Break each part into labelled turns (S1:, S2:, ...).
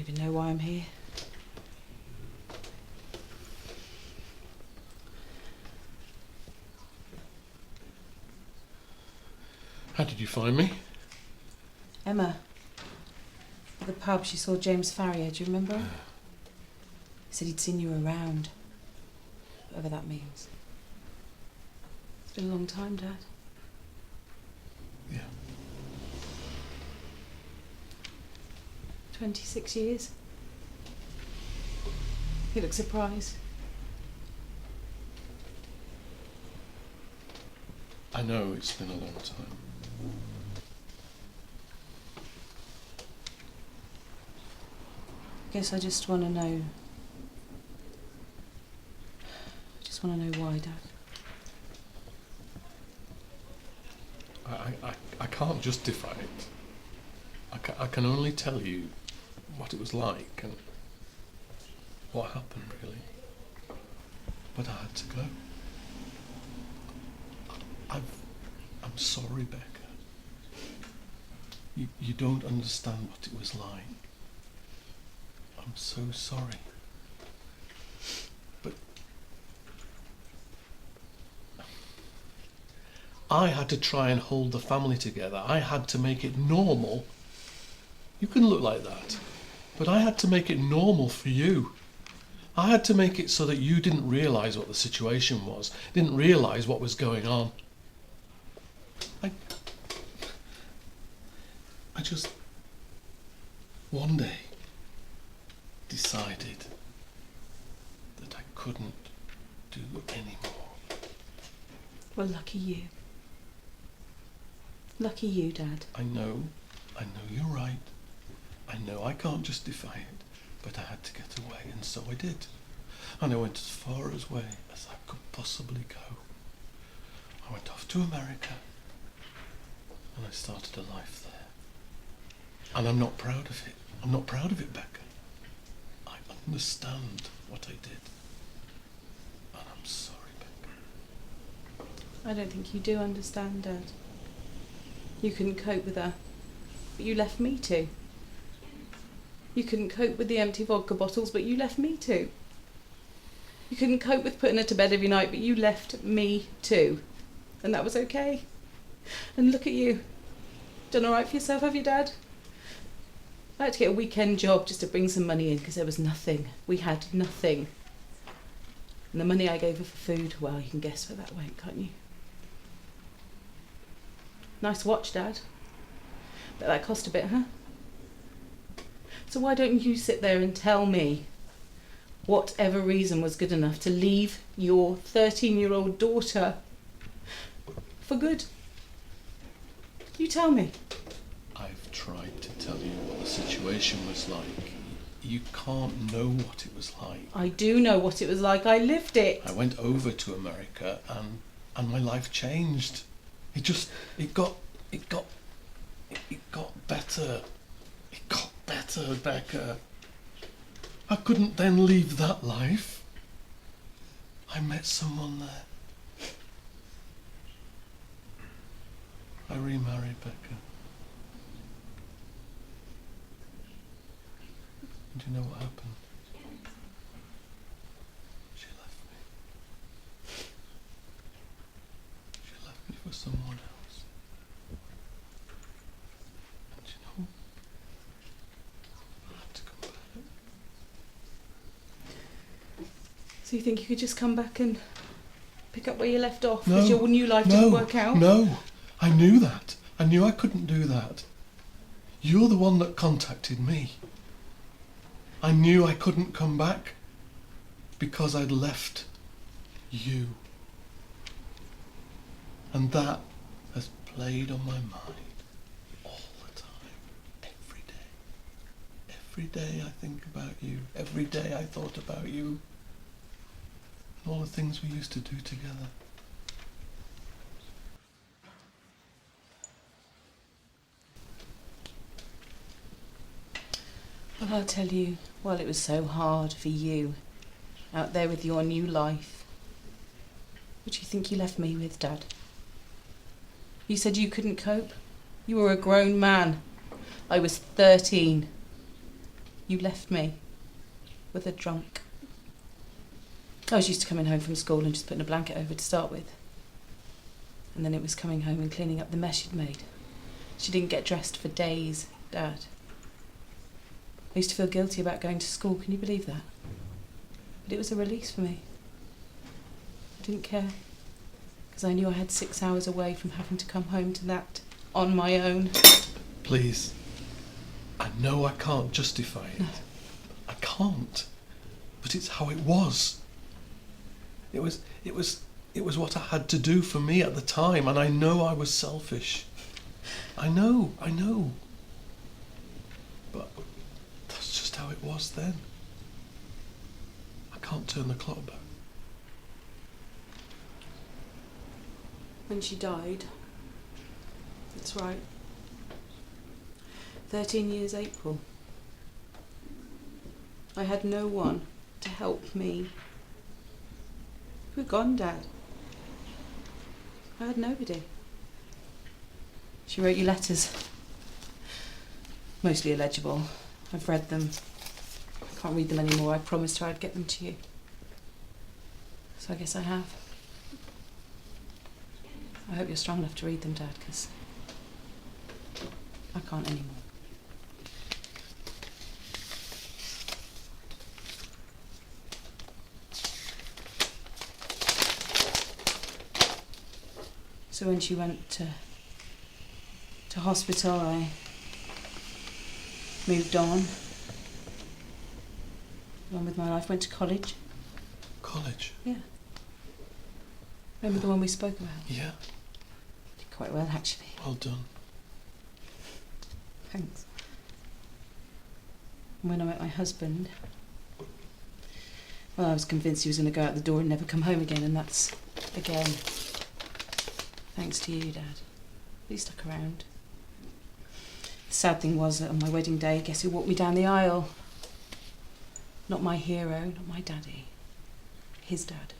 S1: don't even know why I'm here.
S2: How did you find me?
S1: Emma. At the pub, she saw James Farrier, do you remember? He said he'd seen you around. Whatever that means. It's been a long time, Dad.
S2: Yeah.
S1: 26 years. He looked surprised.
S2: I know it's been a long time.
S1: I guess I just want to know... want to know why, Dad.
S2: I can't justify it. I can only tell you what it was like and what happened, really. But I had to go. I'm sorry, Becca. You don't understand what it was like. I'm so sorry. But I had to try and hold the family together. I had to make it normal. You can look like that, but I had to make it normal for you. I had to make it so that you didn't realise what the situation was, didn't realise what was going on. I just, one day, decided that I couldn't do anymore.
S1: Well, lucky you. Lucky you, Dad.
S2: I know you're right. I know I can't justify it, but I had to get away, and so I did. And I went as far away as I could possibly go. I went off to America, and I started a life there. And I'm not proud of it. I'm not proud of it, Becca. I understand what I did. And I'm sorry, Becca.
S1: I don't think you do understand, Dad. You couldn't cope with her, but you left me to. You couldn't cope with the empty vodka bottles, but you left me to. You couldn't cope with putting her to bed every night, but you left me too. And that was okay. And look at you. Done all right for yourself, have you, Dad? I had to get a weekend job just to bring some money in because there was nothing. We had nothing. And the money I gave her for food, well, you can guess where that went, can't you? Nice watch, Dad. Bet that cost a bit, huh? So why don't you sit there and tell me whatever reason was good enough to leave your 13-year-old daughter for good? You tell me.
S2: I've tried to tell you what the situation was like. You can't know what it was like.
S1: I do know what it was like. I lived it.
S2: I went over to America and my life changed. It got better. It got better, Becca. I couldn't then leave that life. I met someone there. I remarried, Becca. And do you know what happened? She left me. She left me for someone else. And you know, I had to come back.
S1: So you think you could just come back and pick up where you left off because your new life didn't work out?
S2: No, I knew that. I knew I couldn't do that. You're the one that contacted me. I knew I couldn't come back because I'd left you. And that has played on my mind all the time, every day. Every day I think about you. Every day I thought about you. And all the things we used to do together.
S1: Well, I'll tell you, while it was so hard for you out there with your new life, what do you think you left me with, Dad? You said you couldn't cope. You were a grown man. I was 13. You left me with a drunk. I was used to coming home from school and just putting a blanket over to start with. And then it was coming home and cleaning up the mess she'd made. She didn't get dressed for days, Dad. I used to feel guilty about going to school, can you believe that? But it was a release for me. I didn't care, because I knew I had 6 hours away from having to come home to that on my own.
S2: Please. I know I can't justify it.
S1: No.
S2: I can't. But it's how it was. It was what I had to do for me at the time, and I know I was selfish. I know. But that's just how it was then. I can't turn the clock back.
S1: When she died, that's right. 13 years April. I had no one to help me. We're gone, Dad. I had nobody. She wrote you letters. Mostly illegible. I've read them. I can't read them anymore. I promised her I'd get them to you. So I guess I have. I hope you're strong enough to read them, Dad, because I can't anymore. So when she went to hospital, I moved on with my life, went to college.
S2: College?
S1: Yeah. Remember the one we spoke about?
S2: Yeah.
S1: Did quite well, actually.
S2: Well done.
S1: Thanks. And when I met my husband, well, I was convinced he was going to go out the door and never come home again, and that's, again, thanks to you, Dad. He stuck around. The sad thing was that on my wedding day, guess who walked me down the aisle? Not my hero, not my daddy. His dad.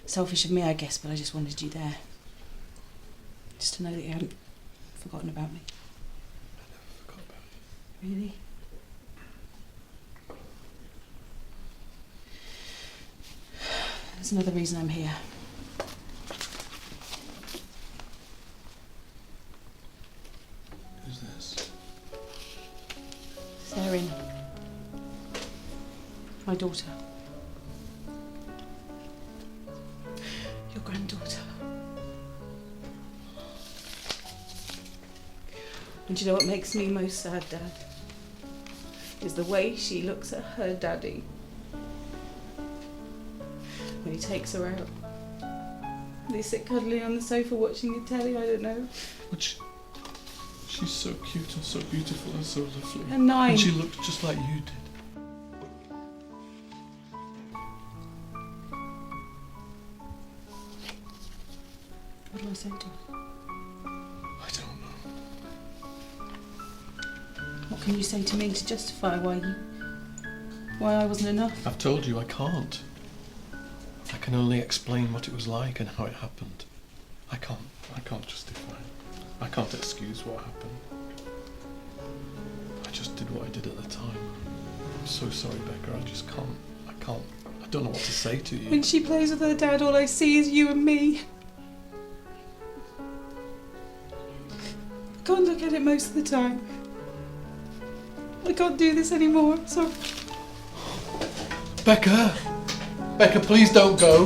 S1: Selfish of me, I guess, but I just wanted you there. Just to know that you hadn't forgotten about me.
S2: I never forgot about you.
S1: Really? There's another reason I'm here.
S2: Who's this?
S1: Erin. My daughter. Your granddaughter. And do you know what makes me most sad, Dad? Is the way she looks at her daddy when he takes her out. They sit cuddling on the sofa watching the telly, I don't know.
S2: But she's so cute and so beautiful and so lovely.
S1: And 9.
S2: And she looked just like you did.
S1: What do I say to her?
S2: I don't know.
S1: What can you say to me to justify why I wasn't enough?
S2: I've told you I can't. I can only explain what it was like and how it happened. I can't justify it. I can't excuse what happened. I just did what I did at the time. I'm so sorry, Becca. I don't know what to say to you.
S1: When she plays with her dad, all I see is you and me. I can't look at it most of the time. I can't do this anymore, I'm sorry.
S2: Becca! Becca, please don't go.